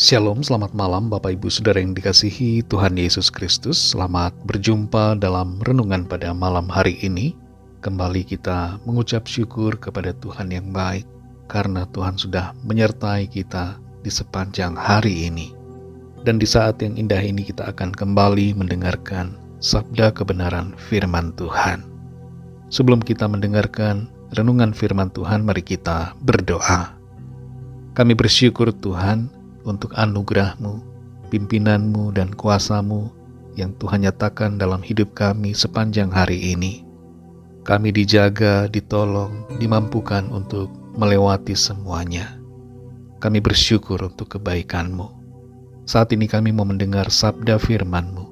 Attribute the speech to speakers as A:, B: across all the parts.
A: Shalom, selamat malam Bapak Ibu Saudara yang dikasihi Tuhan Yesus Kristus. Selamat berjumpa dalam renungan pada malam hari ini. Kembali kita mengucap syukur kepada Tuhan yang baik, karena Tuhan sudah menyertai kita di sepanjang hari ini. Dan di saat yang indah ini kita akan kembali mendengarkan sabda kebenaran firman Tuhan. Sebelum kita mendengarkan renungan firman Tuhan, mari kita berdoa. Kami bersyukur Tuhan untuk anugerah-Mu, pimpinan-Mu, dan kuasa-Mu yang Tuhan nyatakan dalam hidup kami sepanjang hari ini. Kami dijaga, ditolong, dimampukan untuk melewati semuanya. Kami bersyukur untuk kebaikan-Mu. Saat ini kami mau mendengar sabda firman-Mu.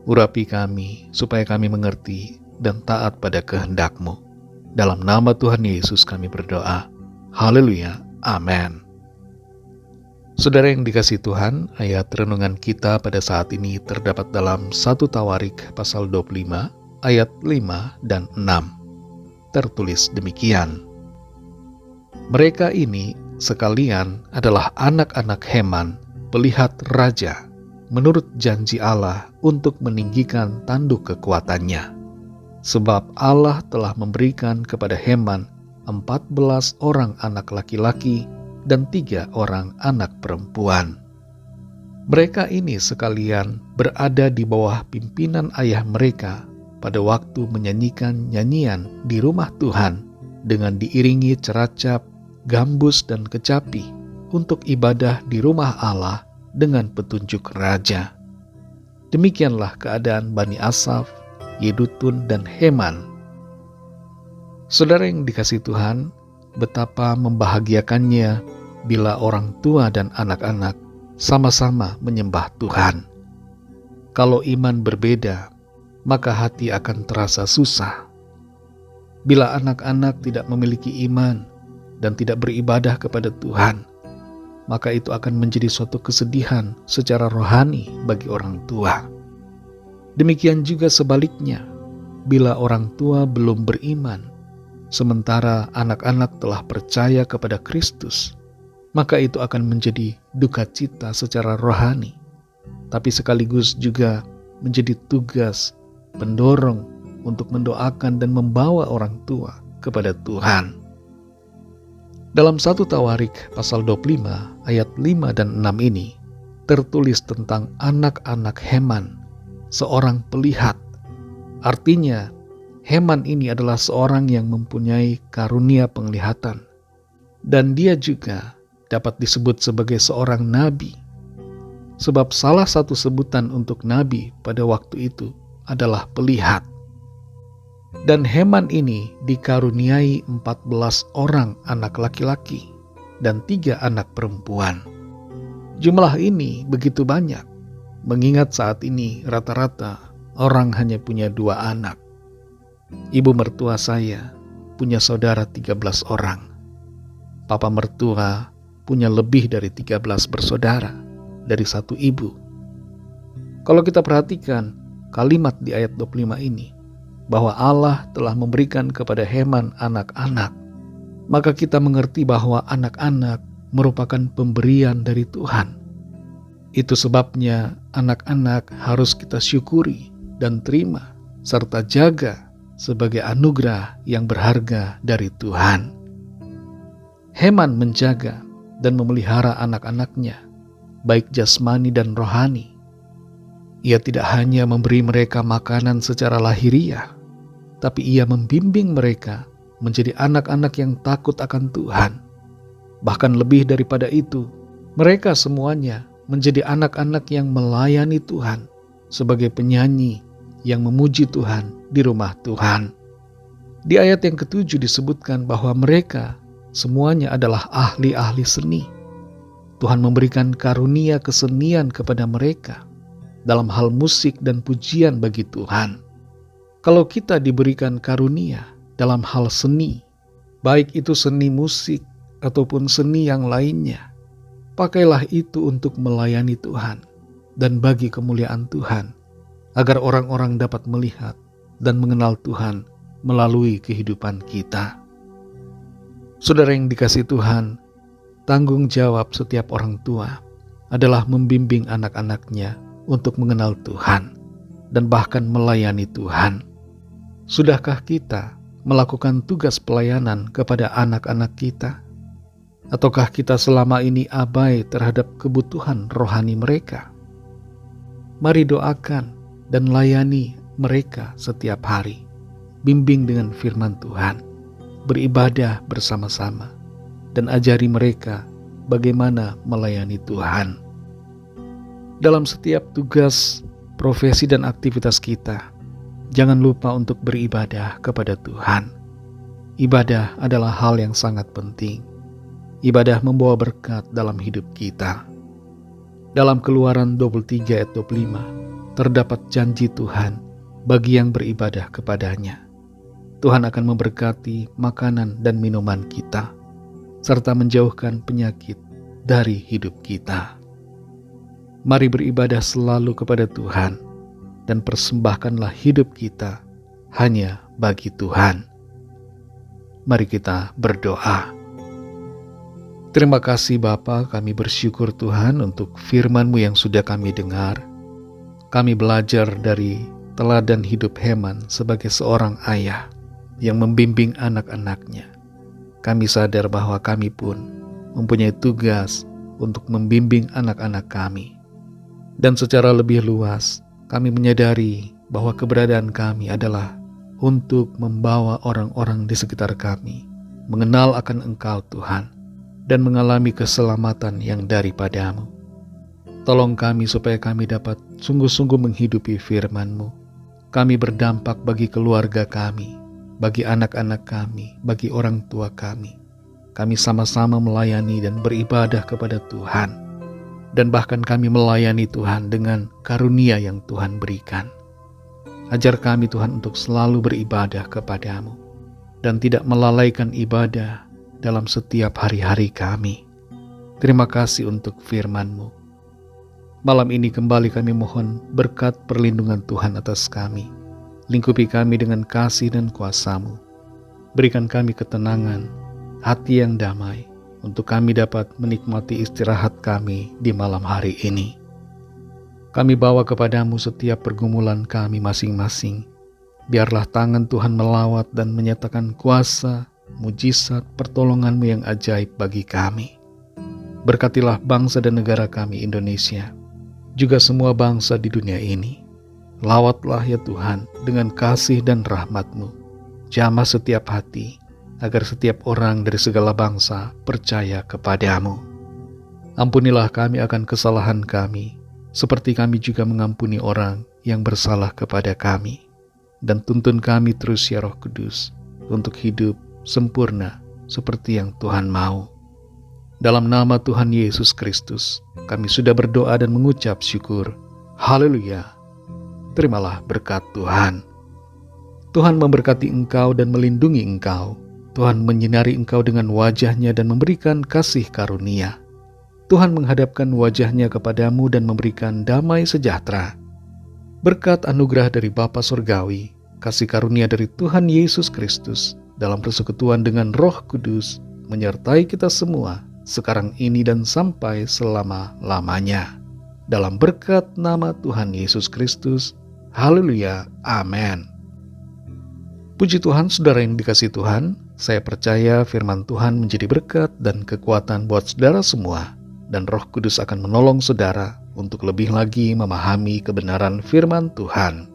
A: Urapi kami supaya kami mengerti dan taat pada kehendak-Mu. Dalam nama Tuhan Yesus kami berdoa. Haleluya. Amin. Saudara yang dikasihi Tuhan, ayat renungan kita pada saat ini terdapat dalam 1 Tawarik pasal 25, ayat 5 dan 6. Tertulis demikian. Mereka ini sekalian adalah anak-anak Heman, pelihat raja, menurut janji Allah untuk meninggikan tanduk kekuatannya. Sebab Allah telah memberikan kepada Heman 14 orang anak laki-laki dan 3 orang anak perempuan. Mereka ini sekalian berada di bawah pimpinan ayah mereka pada waktu menyanyikan nyanyian di rumah Tuhan dengan diiringi ceracap, gambus, dan kecapi untuk ibadah di rumah Allah dengan petunjuk raja. Demikianlah keadaan Bani Asaf, Yedutun, dan Heman. Saudara yang dikasihi Tuhan, betapa membahagiakannya bila orang tua dan anak-anak sama-sama menyembah Tuhan. Kalau iman berbeda, maka hati akan terasa susah. Bila anak-anak tidak memiliki iman dan tidak beribadah kepada Tuhan, maka itu akan menjadi suatu kesedihan secara rohani bagi orang tua. Demikian juga sebaliknya, bila orang tua belum beriman, sementara anak-anak telah percaya kepada Kristus, maka itu akan menjadi duka cita secara rohani, tapi sekaligus juga menjadi tugas pendorong untuk mendoakan dan membawa orang tua kepada Tuhan. Dalam 1 Tawarik pasal 25 ayat 5 dan 6 ini tertulis tentang anak-anak Heman, seorang pelihat. Artinya, Heman ini adalah seorang yang mempunyai karunia penglihatan, dan dia juga dapat disebut sebagai seorang nabi, sebab salah satu sebutan untuk nabi pada waktu itu adalah pelihat. Dan Heman ini dikaruniai 14 orang anak laki-laki dan 3 anak perempuan. Jumlah ini begitu banyak, mengingat saat ini rata-rata orang hanya punya 2 anak. Ibu mertua saya punya saudara 13 orang. Papa mertua punya lebih dari 13 bersaudara dari satu ibu. Kalau kita perhatikan kalimat di ayat 25 ini, bahwa Allah telah memberikan kepada Heman anak-anak, maka kita mengerti bahwa anak-anak merupakan pemberian dari Tuhan. Itu sebabnya anak-anak harus kita syukuri dan terima serta jaga sebagai anugerah yang berharga dari Tuhan. Heman menjaga dan memelihara anak-anaknya, baik jasmani dan rohani. Ia tidak hanya memberi mereka makanan secara lahiriah, tapi ia membimbing mereka menjadi anak-anak yang takut akan Tuhan. Bahkan lebih daripada itu, mereka semuanya menjadi anak-anak yang melayani Tuhan sebagai penyanyi yang memuji Tuhan di rumah Tuhan. Di ayat yang ke-7 disebutkan bahwa mereka semuanya adalah ahli-ahli seni. Tuhan memberikan karunia kesenian kepada mereka dalam hal musik dan pujian bagi Tuhan. Kalau kita diberikan karunia dalam hal seni, baik itu seni musik ataupun seni yang lainnya, pakailah itu untuk melayani Tuhan dan bagi kemuliaan Tuhan, agar orang-orang dapat melihat dan mengenal Tuhan melalui kehidupan kita. Saudara yang dikasihi Tuhan, tanggung jawab setiap orang tua adalah membimbing anak-anaknya untuk mengenal Tuhan dan bahkan melayani Tuhan. Sudahkah kita melakukan tugas pelayanan kepada anak-anak kita? Ataukah kita selama ini abai terhadap kebutuhan rohani mereka? Mari doakan dan layani mereka setiap hari. Bimbing dengan firman Tuhan, beribadah bersama-sama, dan ajari mereka bagaimana melayani Tuhan. Dalam setiap tugas, profesi, dan aktivitas kita, jangan lupa untuk beribadah kepada Tuhan. Ibadah adalah hal yang sangat penting. Ibadah membawa berkat dalam hidup kita. Dalam Keluaran 23 ayat 25, terdapat janji Tuhan bagi yang beribadah kepadanya. Tuhan akan memberkati makanan dan minuman kita, serta menjauhkan penyakit dari hidup kita. Mari beribadah selalu kepada Tuhan, dan persembahkanlah hidup kita hanya bagi Tuhan. Mari kita berdoa. Terima kasih Bapa, kami bersyukur Tuhan untuk firman-Mu yang sudah kami dengar. Kami belajar dari teladan hidup Heman sebagai seorang ayah yang membimbing anak-anaknya. Kami sadar bahwa kami pun mempunyai tugas untuk membimbing anak-anak kami. Dan secara lebih luas, kami menyadari bahwa keberadaan kami adalah untuk membawa orang-orang di sekitar kami mengenal akan Engkau Tuhan, dan mengalami keselamatan yang daripada-Mu. Tolong kami supaya kami dapat sungguh-sungguh menghidupi firman-Mu. Kami berdampak bagi keluarga kami, bagi anak-anak kami, bagi orang tua kami. Kami sama-sama melayani dan beribadah kepada Tuhan. Dan bahkan kami melayani Tuhan dengan karunia yang Tuhan berikan. Ajar kami Tuhan untuk selalu beribadah kepada-Mu dan tidak melalaikan ibadah dalam setiap hari-hari kami. Terima kasih untuk firman-Mu. Malam ini kembali kami mohon berkat perlindungan Tuhan atas kami. Lingkupi kami dengan kasih dan kuasa-Mu. Berikan kami ketenangan, hati yang damai, untuk kami dapat menikmati istirahat kami di malam hari ini. Kami bawa kepada-Mu setiap pergumulan kami masing-masing. Biarlah tangan Tuhan melawat dan menyatakan kuasa, mujizat, pertolongan-Mu yang ajaib bagi kami. Berkatilah bangsa dan negara kami Indonesia, juga semua bangsa di dunia ini. Lawatlah ya Tuhan dengan kasih dan rahmat-Mu. Jamah setiap hati, agar setiap orang dari segala bangsa percaya kepada-Mu. Ampunilah kami akan kesalahan kami, seperti kami juga mengampuni orang yang bersalah kepada kami. Dan tuntun kami terus ya Roh Kudus, untuk hidup sempurna seperti yang Tuhan mau. Dalam nama Tuhan Yesus Kristus, kami sudah berdoa dan mengucap syukur. Haleluya. Terimalah berkat Tuhan. Tuhan memberkati engkau dan melindungi engkau. Tuhan menyinari engkau dengan wajah-Nya dan memberikan kasih karunia. Tuhan menghadapkan wajah-Nya kepadamu dan memberikan damai sejahtera. Berkat anugerah dari Bapa Surgawi, kasih karunia dari Tuhan Yesus Kristus, dalam persekutuan dengan Roh Kudus, menyertai kita semua, sekarang ini dan sampai selama-lamanya. Dalam berkat nama Tuhan Yesus Kristus. Haleluya. Amin. Puji Tuhan, saudara yang dikasihi Tuhan, saya percaya firman Tuhan menjadi berkat dan kekuatan buat saudara semua, dan Roh Kudus akan menolong saudara untuk lebih lagi memahami kebenaran firman Tuhan.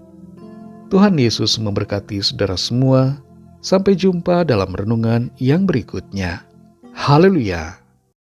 A: Tuhan Yesus memberkati saudara semua. Sampai jumpa dalam renungan yang berikutnya. Haleluya.